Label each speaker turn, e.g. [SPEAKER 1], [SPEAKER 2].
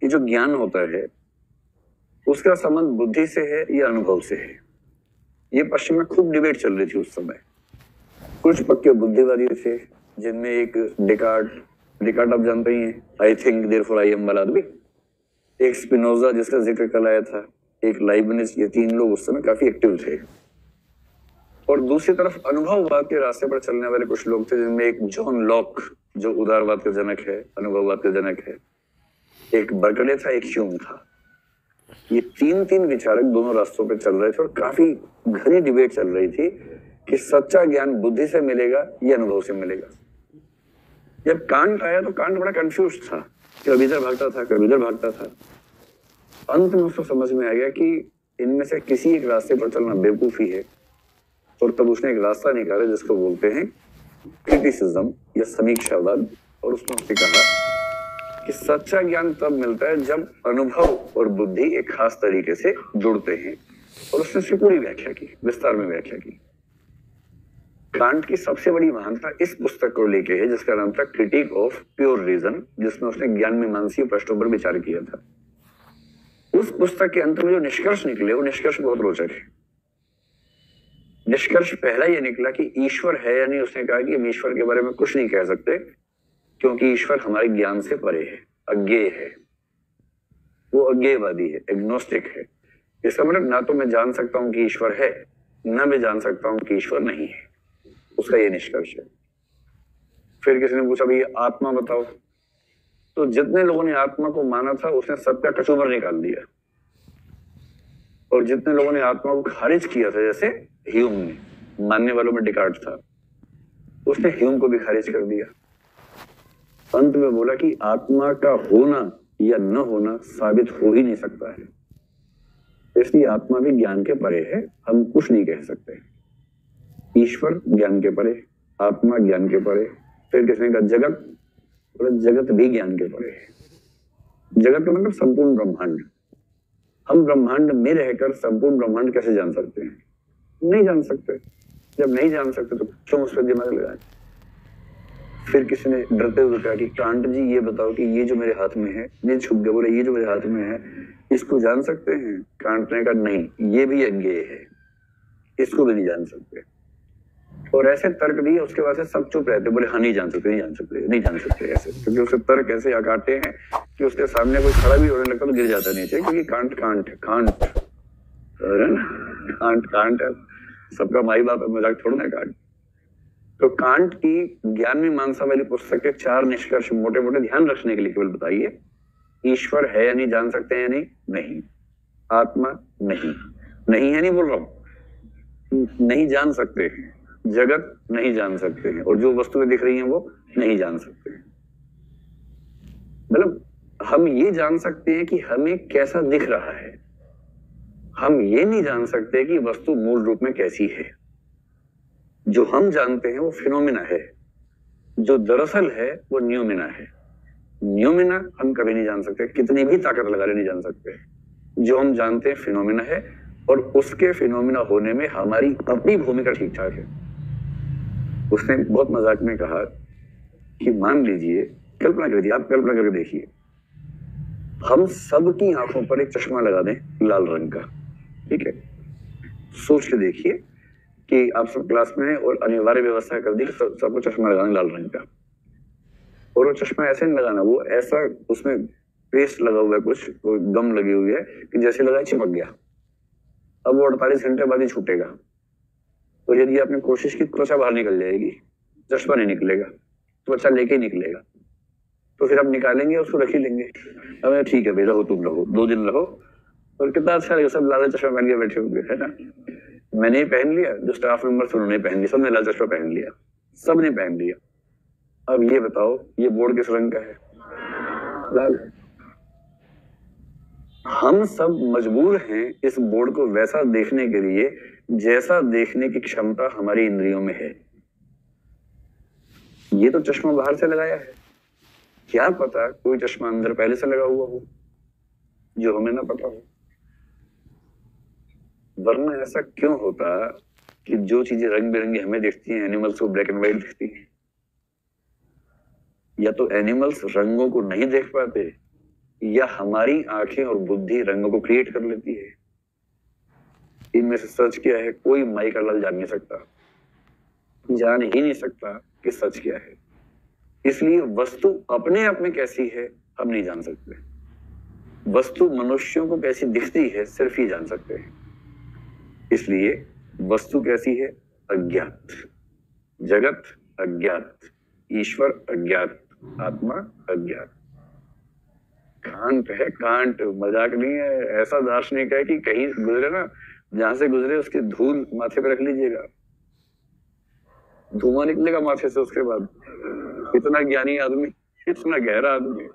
[SPEAKER 1] कि जो ज्ञान होता है उसका संबंध बुद्धि से है या अनुभव से है। ये पश्चिम में खूब डिबेट चल रही थी उस समय। कुछ पक्के बुद्धिवादी थे जिनमें एक डिकार्ट आप जानते ही हैं, I think therefore I am वाला आदमी, एक स्पिनोजा जिसका जिक्र कल आया था, एक लाइबनिज, ये तीन लोग उस समय काफी एक्टिव थे। और दूसरी तरफ अनुभववाद के रास्ते पर चलने वाले कुछ लोग थे जिनमें एक जॉन लॉक जो उदारवाद का जनक है, अनुभववाद का जनक है, एक बर्कले था, एक ह्यूम था। ये तीन विचारक दोनों रास्तों पे चल रहे थे और काफी घनी डिबेट चल रही थी कि सच्चा ज्ञान बुद्धि से मिलेगा या अनुभव से मिलेगा। जब कांट आया तो कांट बड़ा कंफ्यूज था, कभी इधर भागता था, कभी इधर भागता था। अंत में उसको समझ में आ गया कि इनमें से किसी एक रास्ते पर चलना बेवकूफी है, और तब उसने एक रास्ता निकाला जिसको बोलते हैं क्रिटिसिज्म या समीक्षावाद। और उसने कहा कि सच्चा ज्ञान तब मिलता है जब अनुभव और बुद्धि एक खास तरीके से जुड़ते हैं, और उसने इसकी पूरी व्याख्या की, विस्तार में व्याख्या की। कांट की सबसे बड़ी महानता इस पुस्तक को लेके है जिसका नाम था क्रिटिक ऑफ प्योर रीजन, जिसमें उसने ज्ञान मीमांसीय प्रश्नों पर विचार किया था। उस पुस्तक के अंत में जो निष्कर्ष निकले वो निष्कर्ष बहुत रोचक है। निष्कर्ष पहला ये निकला कि ईश्वर है या नहीं। उसने कहा कि हम ईश्वर के बारे में कुछ नहीं कह सकते क्योंकि ईश्वर हमारे ज्ञान से परे है, अज्ञेय है, वो अज्ञेयवादी है, एग्नोस्टिक है। इसका मतलब ना तो मैं जान सकता हूं कि ईश्वर है, ना मैं जान सकता हूं कि ईश्वर नहीं है। उसका ये निष्कर्ष है। फिर किसी ने पूछा भाई आत्मा बताओ, तो जितने लोगों ने आत्मा को माना था उसने सबका कचूमर निकाल दिया, और जितने लोगों ने आत्मा को खारिज किया था, जैसे ह्यूम ने, मानने वालों में डिकार्ट था, उसने ह्यूम को भी खारिज कर दिया। अंत में बोला कि आत्मा का होना या न होना साबित हो ही नहीं सकता है, इसलिए आत्मा भी ज्ञान के परे है, हम कुछ नहीं कह सकते। ईश्वर ज्ञान के परे, आत्मा ज्ञान के परे। फिर किसने कहा जगत, जगत भी ज्ञान के परे है। जगत का मतलब संपूर्ण ब्रह्मांड। हम ब्रह्मांड में रहकर संपूर्ण ब्रह्मांड कैसे जान सकते हैं? नहीं जान सकते। जब नहीं जान सकते तो क्यों उस पर दिमाग लगाए? फिर किसी ने डरते हुए कहा कि कांट जी ये बताओ कि ये जो मेरे हाथ में है, ये छुप गया, बोले ये जो मेरे हाथ में है इसको जान सकते हैं? कांट ने कहा नहीं, ये भी अज्ञेय है, इसको भी नहीं जान सकते। और ऐसे तर्क दिए, उसके बाद से सब चुप रहते, बोले हाँ नहीं जान सकते, नहीं जान सकते, नहीं जान सकते ऐसे, क्योंकि उसके तर्क ऐसे अकाटे हैं कि उसके सामने कोई खड़ा भी होने लगता तो गिर जाता नीचे, क्योंकि कांट है, सबका माई बाप है, मजाक छोड़ना है कांट। तो कांट की ज्ञान मीमांसा वाली पुस्तक के 4 निष्कर्ष मोटे मोटे ध्यान रखने के लिए केवल बताइए। ईश्वर है या नहीं जान सकते हैं? नहीं। आत्मा नहीं है, नहीं बोल रहा हूं, नहीं जान सकते हैं। जगत नहीं जान सकते हैं, और जो वस्तुएं दिख रही हैं वो नहीं जान सकते हैं। मतलब हम ये जान सकते हैं कि हमें कैसा दिख रहा है, हम ये नहीं जान सकते कि वस्तु मूल रूप में कैसी है। जो हम जानते हैं वो फिनोमिना है, जो दरअसल है वो न्यूमिना है। न्यूमिना हम कभी नहीं जान सकते, कितनी भी ताकत लगा ले नहीं जान सकते। जो हम जानते हैं फिनोमिना है, और उसके फिनोमिना होने में हमारी अपनी भूमिका ठीक ठाक है। उसने बहुत मजाक में कहा कि मान लीजिए, कल्पना कर दी, आप कल्पना करके देखिए, हम सबकी आंखों पर एक चश्मा लगा दें लाल रंग का, ठीक है? सोच के देखिए कि आप सब क्लास में हैं और अनिवार्य व्यवस्था कर दी कि सबको चश्मा लगाना लाल रंग का, और वो चश्मा ऐसे नहीं लगाना, वो ऐसा उसमें पेस्ट लगा हुआ है, कुछ गम लगी हुई है कि जैसे लगा चिपक गया। अब वो 48 घंटे बाद ही छूटेगा, और यदि आपने कोशिश की त्वचा बाहर निकल जाएगी, चश्मा नहीं निकलेगा, त्वचा लेके ही निकलेगा। तो फिर आप निकालेंगे, उसको रख ही लेंगे। अब ठीक है भाई, रहो, तुम रहो, 2 दिन रहो, और कितना अच्छा लगेगा, सब लाल चश्मा पहन के बैठे होंगे, है ना? मैंने ही पहन लिया, जो स्टाफ मेंबर्स उन्होंने पहन लिया, सबने लाल चश्मा पहन लिया, सबने पहन लिया। अब ये बताओ, ये बोर्ड किस रंग का है? लाल। हम सब मजबूर हैं इस बोर्ड को वैसा देखने के लिए जैसा देखने की क्षमता हमारी इंद्रियों में है। ये तो चश्मा बाहर से लगाया है, क्या पता कोई चश्मा अंदर पहले से लगा हुआ हो जो हमें ना पता हो। वरना ऐसा क्यों होता कि जो चीजें रंग बिरंगी हमें दिखती हैं, एनिमल्स को ब्लैक एंड व्हाइट दिखती हैं? या तो एनिमल्स रंगों को नहीं देख पाते, या हमारी आंखें और बुद्धि रंगों को क्रिएट कर लेती है? इनमें से सच क्या है कोई माई का लाल जान नहीं सकता, जान ही नहीं सकता कि सच क्या है। इसलिए वस्तु अपने आप में कैसी है हम नहीं जान सकते, वस्तु मनुष्यों को कैसी दिखती है सिर्फ ही जान सकते हैं। इसलिए वस्तु कैसी है? अज्ञात। जगत अज्ञात, ईश्वर अज्ञात, आत्मा अज्ञात। कांट है, कांट मजाक नहीं है। ऐसा दार्शनिक है कि कहीं गुजरे ना, जहां से गुजरे उसकी धूल माथे पे रख लीजिएगा, धुआं निकलेगा माथे से उसके बाद। इतना ज्ञानी आदमी, इतना गहरा आदमी।